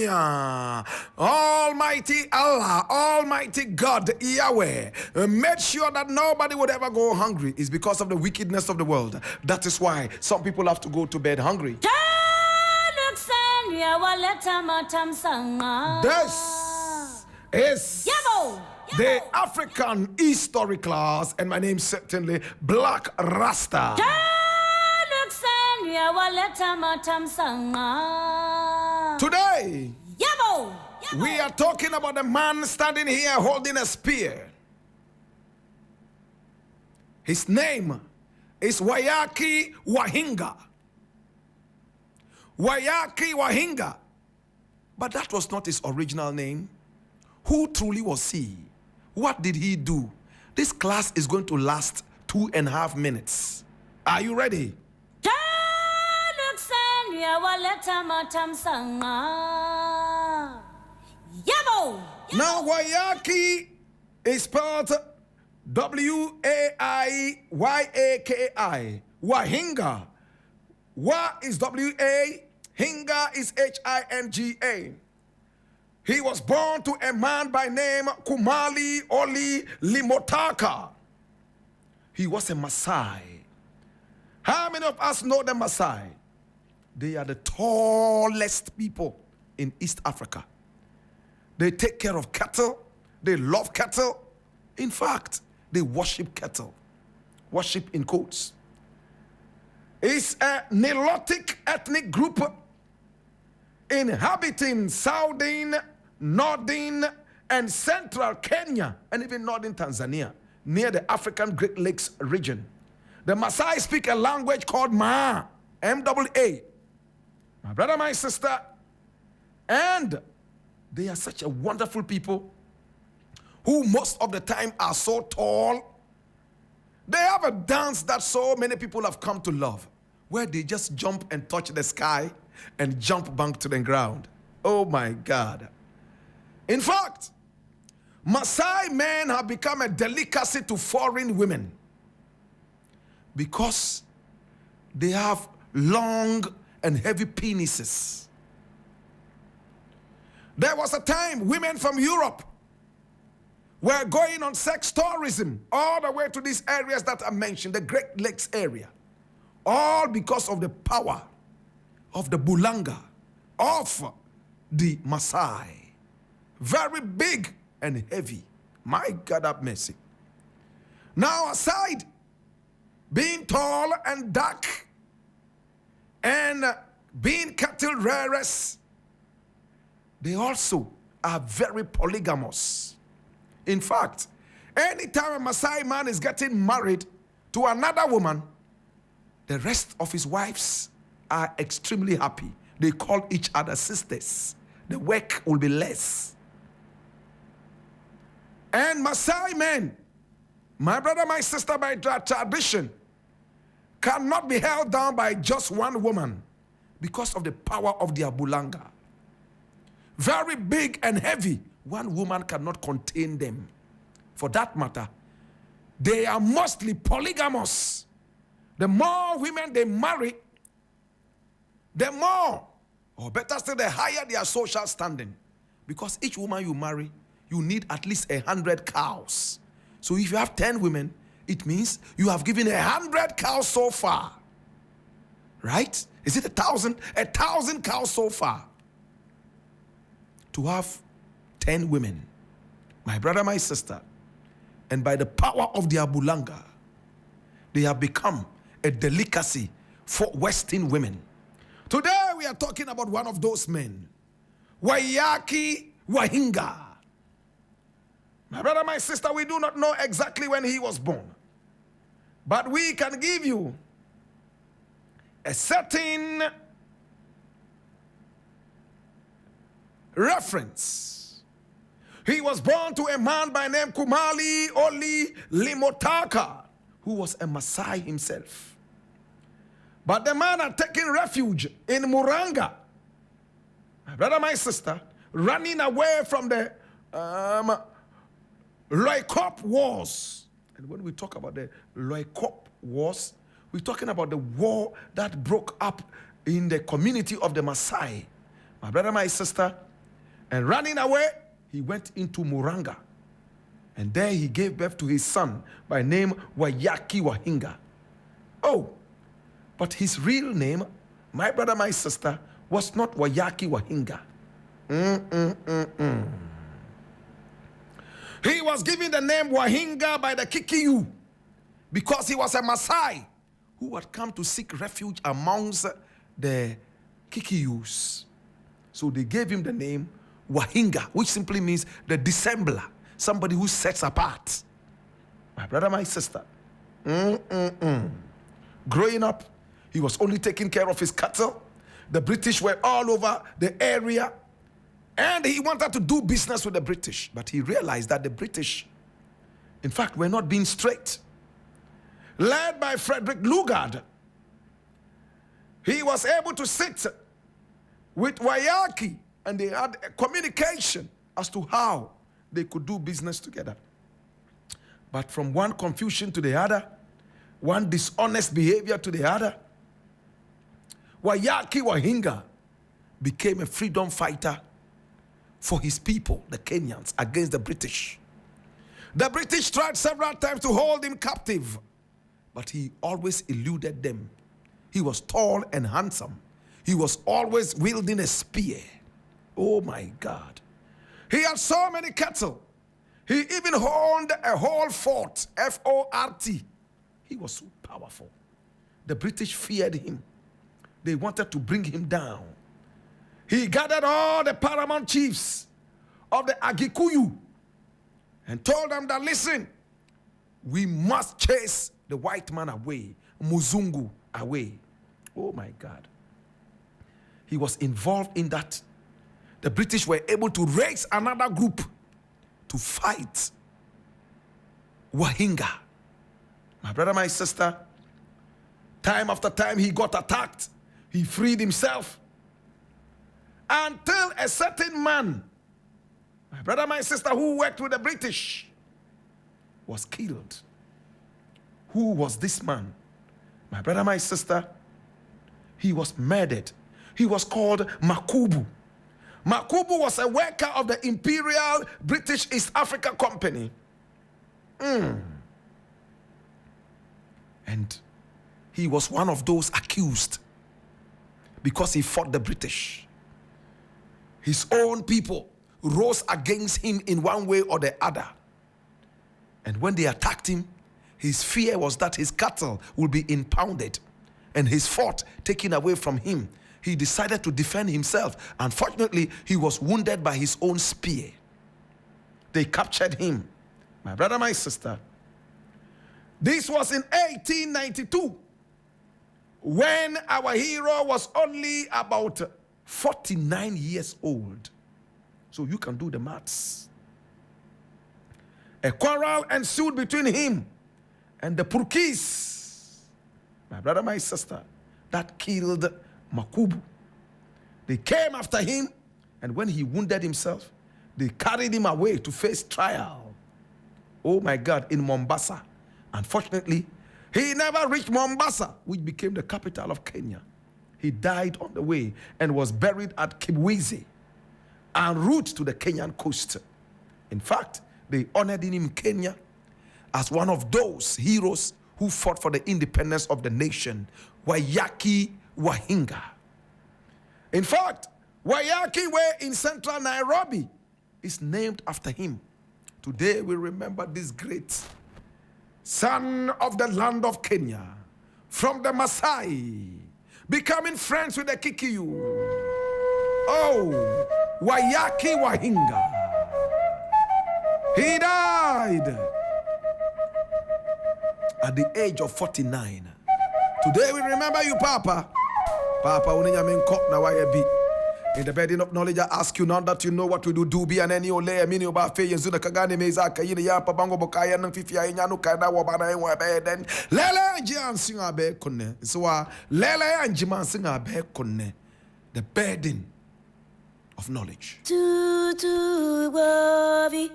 Yeah. Almighty Allah, Almighty God, Yahweh, made sure that nobody would ever go hungry. Is because of the wickedness of the world. That is why some people have to go to bed hungry. This is the African history class, and my name is certainly Blakk Rasta. Today, we are talking about a man standing here holding a spear. His name is WAIYAKI wa Hinga. WAIYAKI wa Hinga. But that was not his original name. Who truly was he? What did he do? This class is going to last 2.5 minutes. Are you ready? Now WAIYAKI is spelled W-A-I-Y-A-K-I. Wahinga. Wa is W-A. Hinga is H-I-N-G-A. He was born to a man by name Kumale Oli Lemotaka. He was a Maasai. How many of us know the Maasai? They are the tallest people in East Africa. They take care of cattle. They love cattle. In fact, they worship cattle. Worship in quotes. It's a Nilotic ethnic group inhabiting southern, northern, and central Kenya, and even northern Tanzania, near the African Great Lakes region. The Maasai speak a language called Ma, M-A-A. My brother, my sister, and they are such a wonderful people who most of the time are so tall. They have a dance that so many people have come to love, where they just jump and touch the sky and jump back to the ground. Oh my God. In fact, Maasai men have become a delicacy to foreign women because they have long and heavy penises. There was a time women from Europe were going on sex tourism all the way to these areas that I mentioned, the Great Lakes area, all because of the power of the bulanga of the Maasai. Very big and heavy. My God have mercy. Now, aside being tall and dark and being cattle rearers, they also are very polygamous. In fact, anytime a Maasai man is getting married to another woman, the rest of his wives are extremely happy. They call each other sisters. The work will be less. And Maasai men, my brother, my sister, by tradition, cannot be held down by just one woman because of the power of their bulanga. Very big and heavy. One woman cannot contain them. For that matter, they are mostly polygamous. The more women they marry, the more, or better still, the higher their social standing. Because each woman you marry, you need at least 100 cows. So if you have 10 women, it means you have given 100 cows so far. Right? Is it 1,000? 1,000 cows so far. To have 10 women, my brother, my sister, and by the power of their bulanga, they have become a delicacy for Western women. Today we are talking about one of those men, WAIYAKI wa Hinga. My brother, my sister, we do not know exactly when he was born, but we can give you a certain reference. He was born to a man by name Kumale Oli Lemotaka, who was a Maasai himself. But the man had taken refuge in Muranga. My brother, my sister, running away from the Loikop Wars. And when we talk about the Loikop Wars, we're talking about the war that broke up in the community of the Maasai. My brother, my sister, And running away, he went into Muranga. And there he gave birth to his son by name WAIYAKI WA HINGA. Oh, but his real name, my brother, my sister, was not WAIYAKI WA HINGA. He was given the name Wahinga by the Kikiyu because he was a Maasai who had come to seek refuge amongst the Kikiyus. So they gave him the name Wahinga, which simply means the dissembler, somebody who sets apart. My brother, my sister. Growing up, he was only taking care of his cattle. The British were all over the area. And he wanted to do business with the British. But he realized that the British, in fact, were not being straight. Led by Frederick Lugard, he was able to sit with WAIYAKI, and they had a communication as to how they could do business together. But from one confusion to the other, one dishonest behavior to the other, WAIYAKI WA HINGA became a freedom fighter for his people, the Kenyans, against the British. The British tried several times to hold him captive, but he always eluded them. He was tall and handsome. He was always wielding a spear. Oh my God. He had so many cattle. He even owned a whole fort, F-O-R-T. He was so powerful. The British feared him. They wanted to bring him down. He gathered all the paramount chiefs of the Agikuyu and told them that, listen, we must chase the white man away, Muzungu away. Oh my God. He was involved in that. The British were able to raise another group to fight Wahinga. My brother, my sister, time after time he got attacked. He freed himself. Until a certain man, my brother, my sister, who worked with the British, was killed. Who was this man? My brother, my sister, he was murdered. He was called Makubu. Makubu was a worker of the Imperial British East Africa Company. And he was one of those accused because he fought the British. His own people rose against him in one way or the other. And when they attacked him, his fear was that his cattle would be impounded and his fort taken away from him. He decided to defend himself. Unfortunately, he was wounded by his own spear. They captured him. My brother, my sister. This was in 1892, when our hero was only about 49 years old. So you can do the maths. A quarrel ensued between him and the Purkis, my brother, my sister, that killed Makubu. They came after him, and when he wounded himself, they carried him away to face trial. Oh my God, in Mombasa. Unfortunately, he never reached Mombasa, which became the capital of Kenya. He died on the way and was buried at Kibwezi, en route to the Kenyan coast. In fact, they honored him in Kenya as one of those heroes who fought for the independence of the nation, WAIYAKI WA HINGA. In fact, WAIYAKI Way in central Nairobi is named after him. Today we remember this great son of the land of Kenya, from the Maasai, becoming friends with the Kikiyu. Oh, WAIYAKI WA HINGA. He died at the age of 49. Today we remember you, Papa. Papa, in the burden of knowledge, I ask you now that you know what we do be and any ole mini oba fe yenzu na kagane mezaka yini ya pabango bokaya nang fifia inyanu kada wabana yenwa beden lele njian singa be konne so lele njiman singa be konne, the burden of knowledge. Tu babi